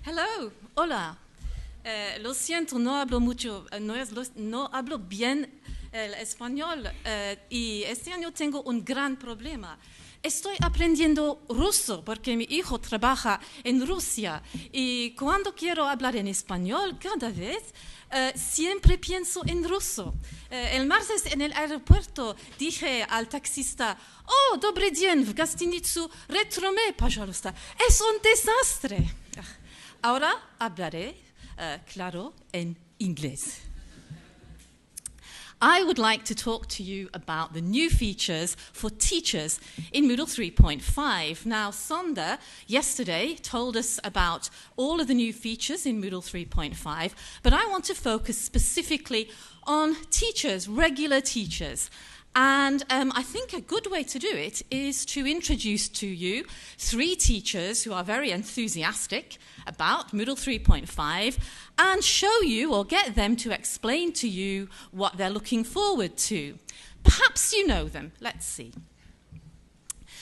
Hello, hola. Lo siento, no hablo mucho, no hablo bien el español y este año tengo un gran problema. Estoy aprendiendo ruso porque mi hijo trabaja en Rusia y cuando quiero hablar en español, cada vez siempre pienso en ruso. El martes en el aeropuerto dije al taxista, oh, dobry dzień, w gостиницу retrome, пожалуйста. Es un desastre. Ahora hablaré, claro, en inglés. I would like to talk to you about the new features for teachers in Moodle 3.5. Now, Sonda yesterday told us about all of the new features in Moodle 3.5, but I want to focus specifically on teachers, regular teachers. And I think a good way to do it is to introduce to you 3 teachers who are very enthusiastic about Moodle 3.5 and show you or get them to explain to you what they're looking forward to. Perhaps you know them. Let's see.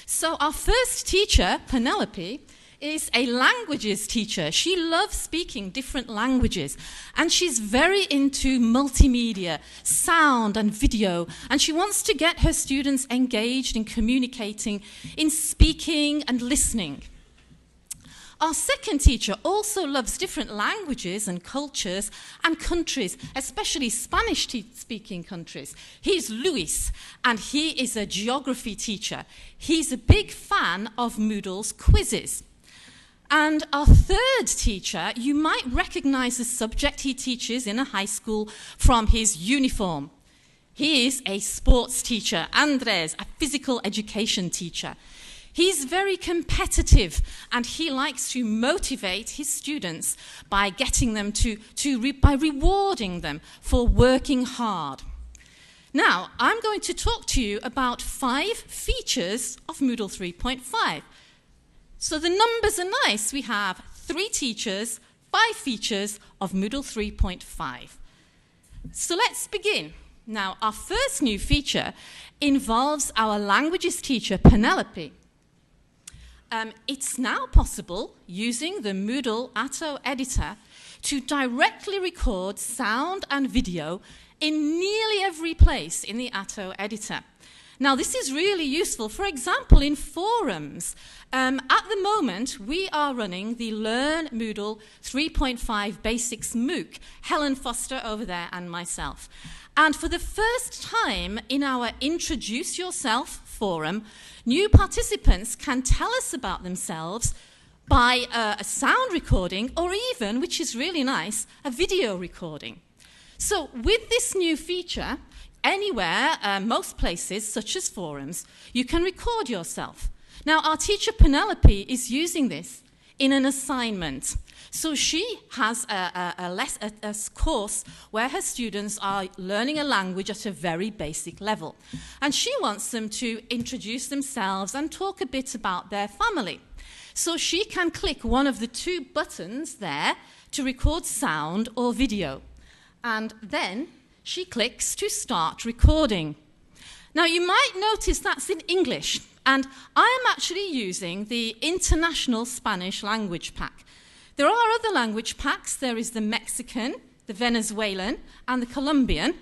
So our first teacher, Penelope, is a languages teacher. She loves speaking different languages and she's very into multimedia, sound and video, and she wants to get her students engaged in communicating, in speaking and listening. Our second teacher also loves different languages and cultures and countries, especially Spanish-speaking countries. He's Luis, and he is a geography teacher. He's a big fan of Moodle's quizzes. And our third teacher, you might recognize the subject he teaches in a high school from his uniform. He is a sports teacher, Andres, a physical education teacher. He's very competitive and he likes to motivate his students by getting them by rewarding them for working hard. Now, I'm going to talk to you about 5 features of Moodle 3.5. So the numbers are nice. We have 3 teachers, 5 features of Moodle 3.5. So let's begin. Now, our first new feature involves our languages teacher, Penelope. It's now possible, using the Moodle Atto editor, to directly record sound and video in nearly every place in the Atto editor. Now, this is really useful, for example, in forums. At the moment, we are running the Learn Moodle 3.5 Basics MOOC, Helen Foster over there and myself. And for the first time in our Introduce Yourself forum, new participants can tell us about themselves by a sound recording or even, which is really nice, a video recording. So with this new feature, anywhere, most places, such as forums, you can record yourself. Now, our teacher Penelope is using this in an assignment. So she has a course where her students are learning a language at a very basic level. And she wants them to introduce themselves and talk a bit about their family. So she can click one of the 2 buttons there to record sound or video. And then she clicks to start recording. Now, you might notice that's in English, and I am actually using the International Spanish Language Pack. There are other language packs. There is the Mexican, the Venezuelan, and the Colombian.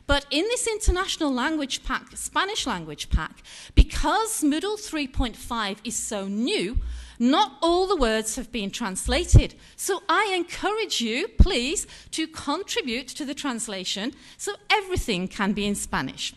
But in this International Language Pack, Spanish Language Pack, because Moodle 3.5 is so new, not all the words have been translated. So I encourage you, please, to contribute to the translation so everything can be in Spanish.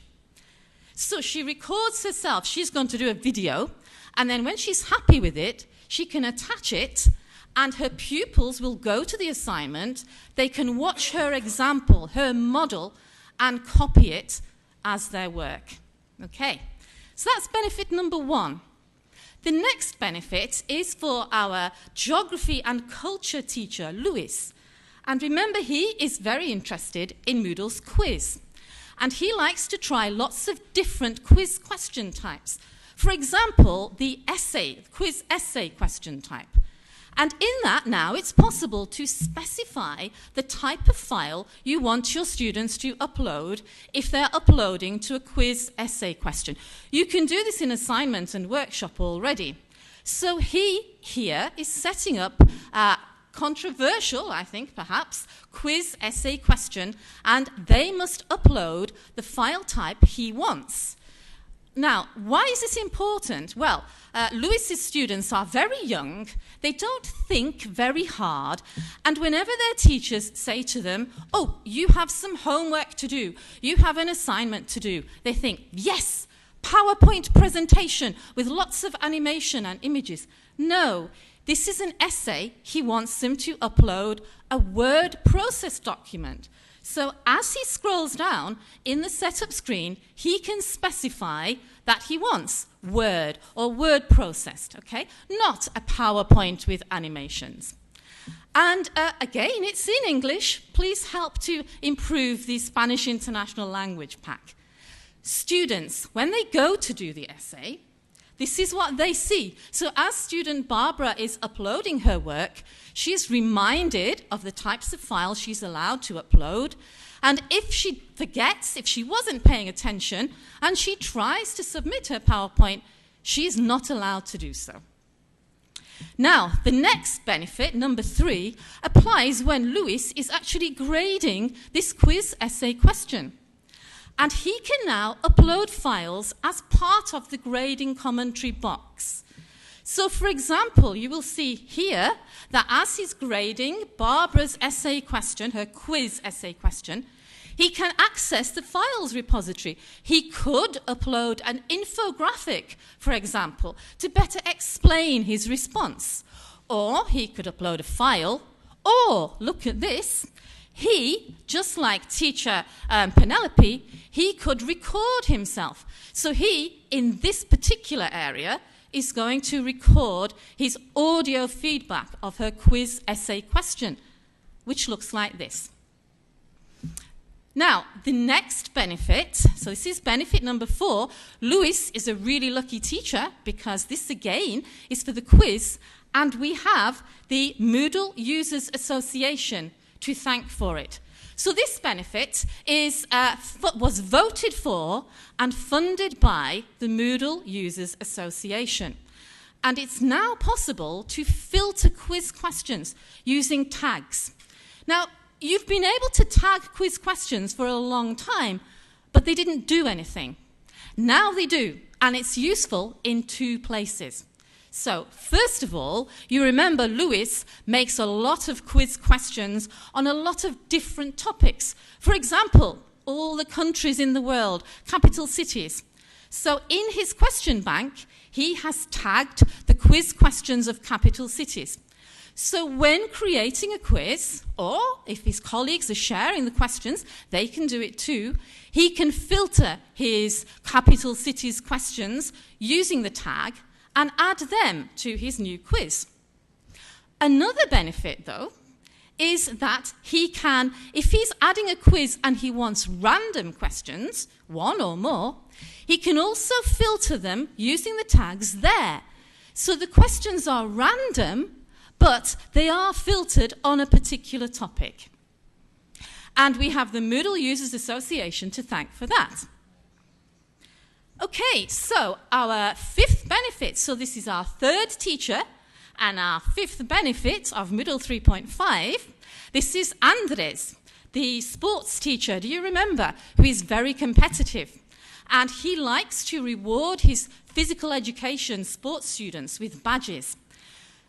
So she records herself. She's going to do a video. And then when she's happy with it, she can attach it and her pupils will go to the assignment. They can watch her example, her model, and copy it as their work. Okay, so that's benefit number 1. The next benefit is for our geography and culture teacher, Luis. And remember, he is very interested in Moodle's quiz. And he likes to try lots of different quiz question types. For example, the quiz essay question type. And in that now, it's possible to specify the type of file you want your students to upload if they're uploading to a quiz essay question. You can do this in assignment and workshop already. So he here is setting up controversial, I think, perhaps, quiz essay question, and they must upload the file type he wants. Now, why is this important? Well, Lewis's students are very young, they don't think very hard, and whenever their teachers say to them, oh, you have some homework to do, you have an assignment to do, they think, yes, PowerPoint presentation with lots of animation and images. No, this is an essay. He wants them to upload a word process document. So as he scrolls down in the setup screen, he can specify that he wants Word or word processed, okay? Not a PowerPoint with animations. And again, it's in English. Please help to improve the Spanish International Language Pack. Students, when they go to do the essay, this is what they see. So as student Barbara is uploading her work, she's reminded of the types of files she's allowed to upload. And if she forgets, if she wasn't paying attention, and she tries to submit her PowerPoint, she's not allowed to do so. Now, the next benefit, number 3, applies when Lewis is actually grading this quiz essay question. And he can now upload files as part of the grading commentary box. So, for example, you will see here that as he's grading Barbara's essay question, her quiz essay question, he can access the files repository. He could upload an infographic, for example, to better explain his response. Or he could upload a file, or, look at this, he, just like teacher Penelope, he could record himself. So he, in this particular area, is going to record his audio feedback of her quiz essay question, which looks like this. Now, the next benefit, so this is benefit number 4. Lewis is a really lucky teacher because this, again, is for the quiz, and we have the Moodle Users Association to thank for it. So this benefit was voted for and funded by the Moodle Users Association. And it's now possible to filter quiz questions using tags. Now, you've been able to tag quiz questions for a long time, but they didn't do anything. Now they do, and it's useful in 2 places. So, first of all, you remember Lewis makes a lot of quiz questions on a lot of different topics. For example, all the countries in the world, capital cities. So in his question bank, he has tagged the quiz questions of capital cities. So when creating a quiz, or if his colleagues are sharing the questions, they can do it too, he can filter his capital cities questions using the tag and add them to his new quiz. Another benefit, though, is that he can, if he's adding a quiz and he wants random questions, 1 or more, he can also filter them using the tags there. So the questions are random, but they are filtered on a particular topic. And we have the Moodle Users Association to thank for that. Okay, so our 5th benefit, so this is our 3rd teacher, and our 5th benefit of Moodle 3.5, this is Andres, the sports teacher, do you remember, who is very competitive. And he likes to reward his physical education sports students with badges.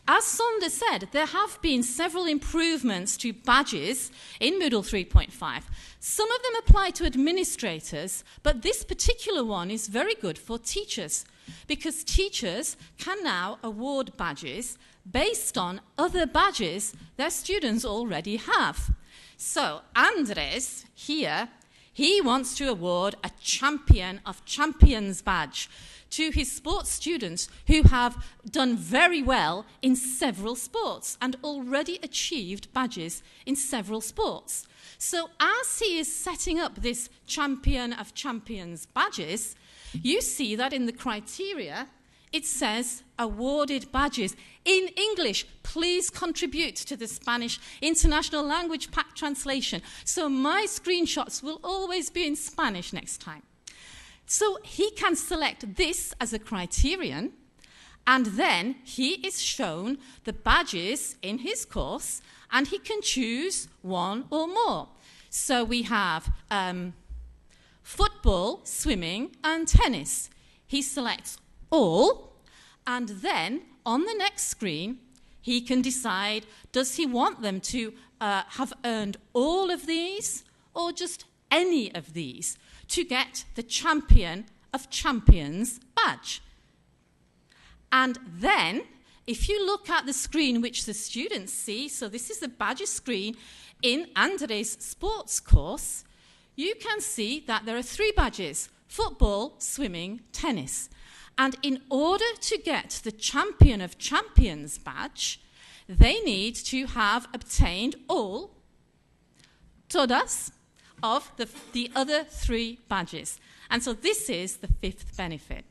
As Sonda said, there have been several improvements to badges in Moodle 3.5. Some of them apply to administrators, but this particular one is very good for teachers, because teachers can now award badges based on other badges their students already have. So Andres here, he wants to award a Champion of Champions badge to his sports students who have done very well in several sports and already achieved badges in several sports. So as he is setting up this Champion of Champions badges, you see that in the criteria, it says awarded badges. In English, please contribute to the Spanish International Language Pack translation. So my screenshots will always be in Spanish next time. So he can select this as a criterion, And then he is shown the badges in his course, and he can choose one or more. So we have football, swimming, and tennis. He selects all, and then on the next screen, he can decide, does he want them to have earned all of these or just any of these to get the Champion of Champions badge. And then, if you look at the screen which the students see, so this is the badges screen in Andre's sports course, you can see that there are 3 badges: football, swimming, tennis. And in order to get the Champion of Champions badge, they need to have obtained all, todas, of the other 3 badges. And so this is the 5th benefit.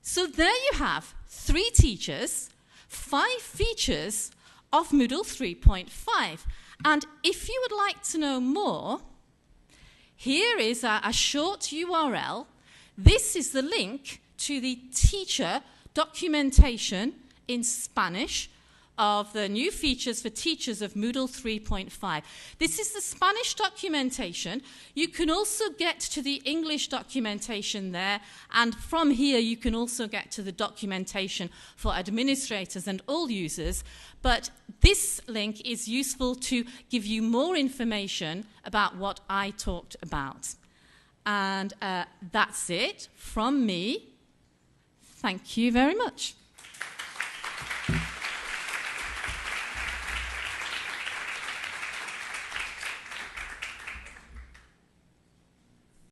So there you have 3 teachers, 5 features of Moodle 3.5. And if you would like to know more, here is a short URL. This is the link to the teacher documentation in Spanish of the new features for teachers of Moodle 3.5. This is the Spanish documentation. You can also get to the English documentation there, and from here you can also get to the documentation for administrators and all users. But this link is useful to give you more information about what I talked about. And that's it from me. Thank you very much.